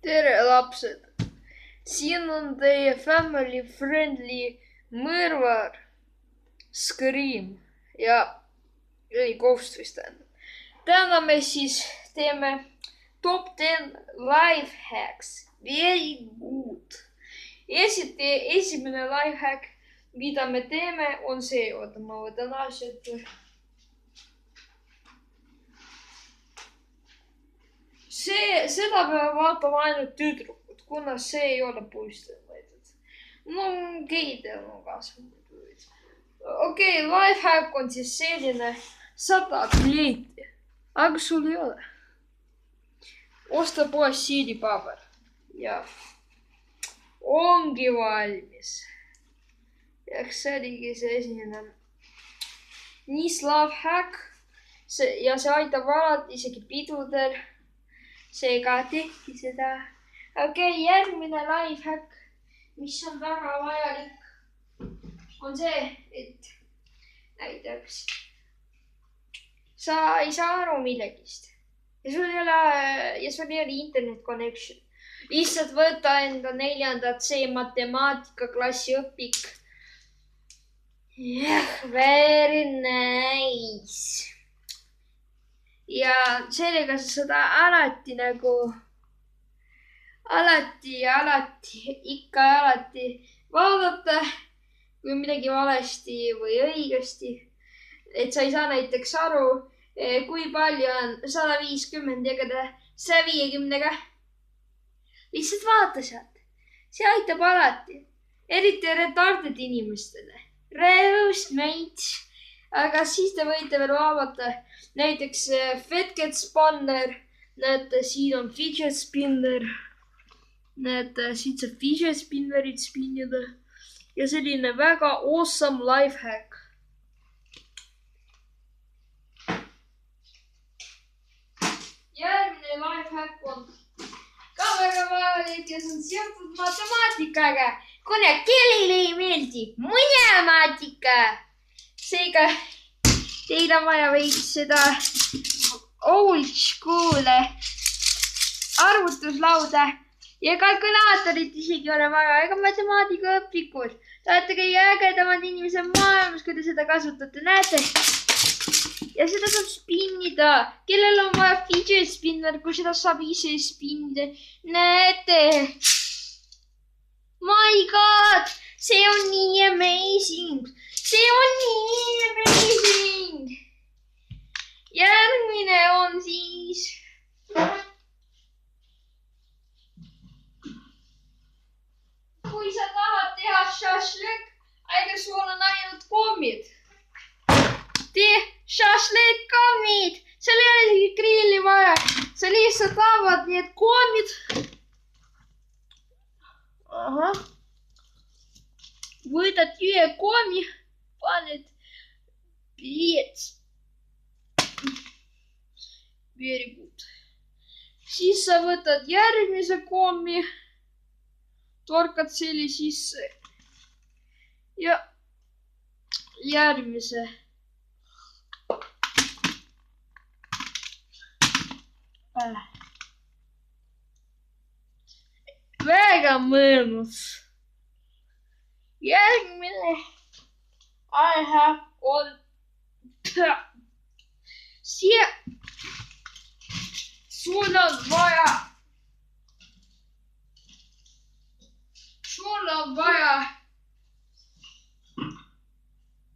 Tere lapsed, siin on teie family friendly mõrvar Scream ja Ghost vist tähendab. Täna me siis teeme top 10 life hacks. Very good. Esimene life hack, mida me teeme, on see. Oota, ma võtan asjad. Seda peavad vaatama ainult tüdrukud, kuna see ei ole poistele mõeldud. No geidel on kaasa. Okei, life hack on siis selline, sa tahad kleiti, aga sul ei ole. Osta poes siidipaber ja ongi valmis. Eks see oligi see esimene. Nice life hack ja see aitab alati isegi pidudel. Seega tehti seda. Okei, järgmine life hack, mis on väga vajalik, on see, et näiteks sa ei saa aru millegist ja sul ei ole internet connection. Lihtsalt võta enda 4. C matemaatikaklassi õpik. Very nice. Ja sellega sa saad alati vaadata, kui midagi valesti või õigesti. Et sa ei saa näiteks aru, kui palju on 150 jagada 150-ga. Lihtsalt vaata sealt. See aitab alati. Eriti retarded inimestele. Rõõst, mate. Aga siis te võite veel vaadata näiteks Fidget Spinner. Näete, siin on fidget spinner. Näete, siit saab fidget spinnerit spinnida. Ja selline väga awesome life hack. Järgmine life hack on ka väga vajalik ja see on seotud matemaatikaga. Kuna kellele ei meeldi matemaatika. Seega teil on vaja veits seda old school arvutuslauda ja kalkulaatorit isegi ei ole vaja ega matemaatikaõpikud. Te olete kõige ägedamad inimesed maailmas, kui te seda kasutate. Näete? Ja seda saab spinnida. Kellel on vaja fidget spinner, kui seda saab ise spinnida. Näete? My god! See on nii amazing! See on nii amazing! Järgmine on siis kui sa tahad teha šašlõk, aga sul on ainult kommid. Tee šašlõk-kommid. Seal ei ole isegi grilli vaja. Sa lihtsalt avad need kommid. Aha. Võtad ühe kommi, paned pliits. Very good. Siis sa võtad järgmise kommi, torkad selle sisse ja järgmise. Väga mõnus. Järgmine I have on siia. Sul on vaja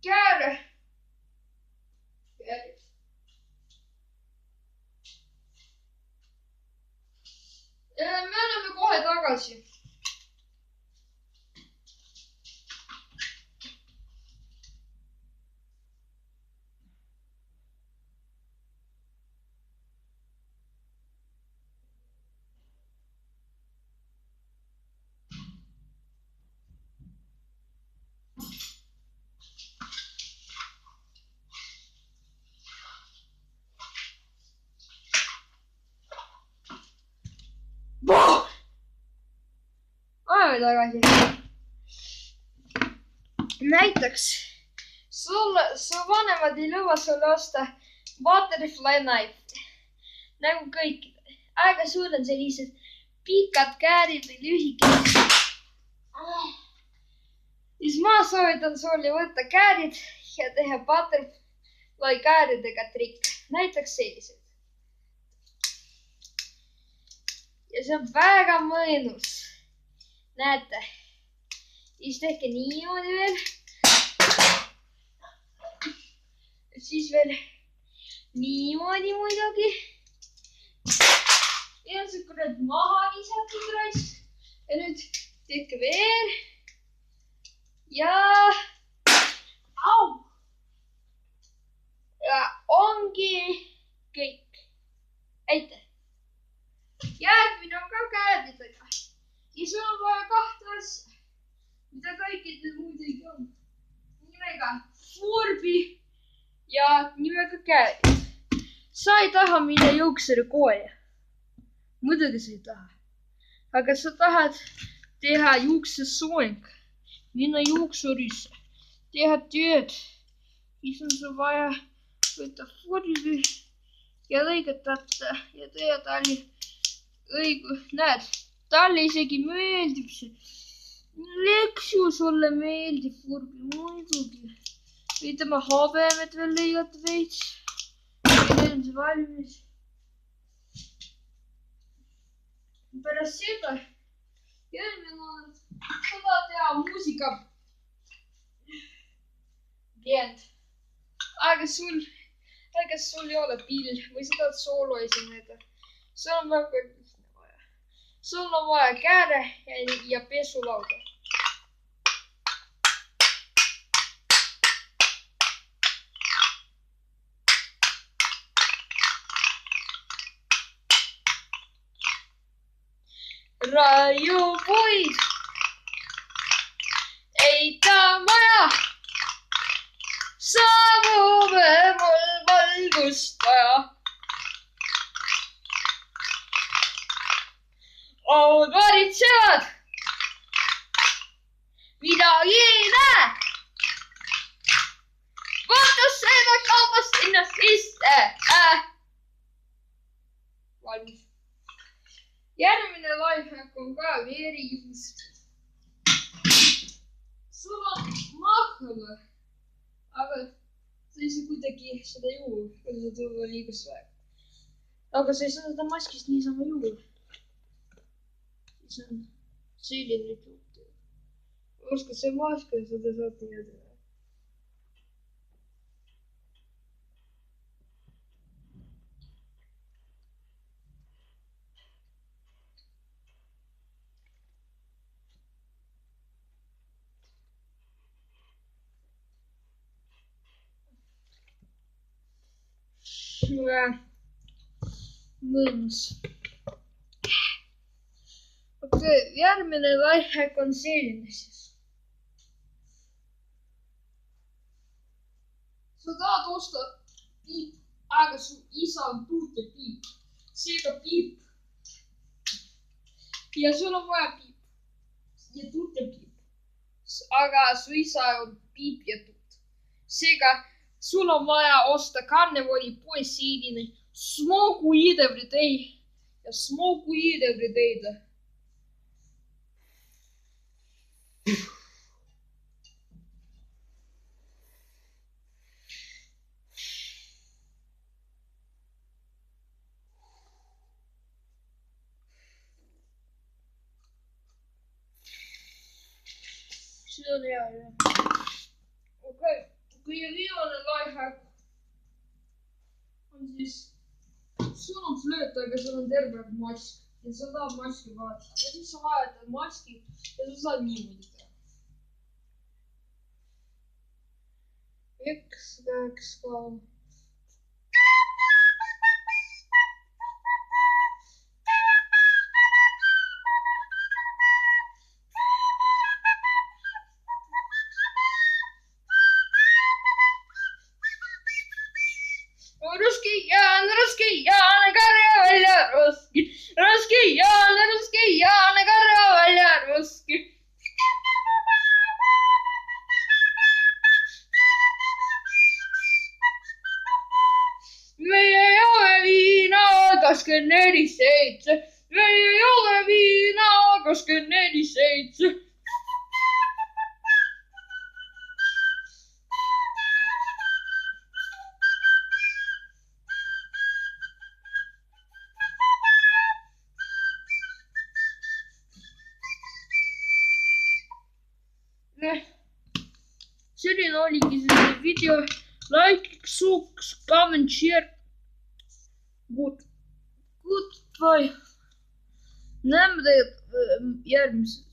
kääre. Me oleme kohe tagasi. Oleme tagasi. Näiteks su vanemad ei lõua sulle osta butterfly knife nagu kõikidel. Aga sul on sellised pikad käärid või lühikesed. Siis ma soovitan sul võtta käärid ja teha butterfly kääridega trikk. Näiteks sellised. Ja see on väga mõnus. Näete. Siis tehke niimoodi veel. Siis veel niimoodi muidugi. Ja see kurat maha visatud raisk. Ja nüüd tehke veel. Ja ongi kõik. Aitäh. Järgmine on ka kääridega. Ja sul on vaja kahte asja, mida kõikidel muidugi on. Nimega Furby ja nimega käärid. Sa ei taha minna juuksurikooli. Muidugi sa ei taha. Aga sa tahad teha juuksesoeng. Minna juuksurisse. Teha tööd. Siis on sul vaja võtta Furby ja lõigatada ja teha talle näed, talle isegi meeldib see. Leksu sulle meeldib Furby, muidugi. Või tema habemed veel lõigata veits. Ja nüüd on see valmis. Pärast seda järgmine on seda teha muusika. Band. Aga sul ei ole pill või sa tahad soolo esineda. Sul on väga lihtne vaja. Sul on vaja kääre ja pesulauda. Raiu puid, eita maja. Saabube mul valgust vaja. Aud varitsevad, midagi ei näe. Vaatas seda kaubast ennast sisse. Valmis. Järgmine lifehack on ka veerijuust. Sul on mahla. Aga sa ei saa kuidagi seda juua, kui sa tulla liiga sväeg. Aga sa ei saa seda maskist niisama juua. See on selline juht. Oskad see mask ja seda saad nii edasi. Mõnus. Okei, järgmine lifehack on selline siis. Sa tahad osta piip, aga su isa on tuutepiip. Seega piip. Ja sul on vaja piip. Ja tuutepiip. Aga su isa on piip ja tuut. Seega sul on vaja osta Carnivori poesiidini Smoke weed every day ja smoke weed every day. See on hea, jah. Okei, kõige viimane lifehack on siis sul on flööt, aga sul on terve mask ja sa tahad maski vaadata. Ja siis sa vahetad maski ja sa saad niimoodi teha. 1, 2, 3. Ruski Jaan, karja välja ruski. Ruski Jaan, karja välja ruski. 24/7. Selline oligi see video. Like, comment, share. Goodbye. Näeme teid järgmises.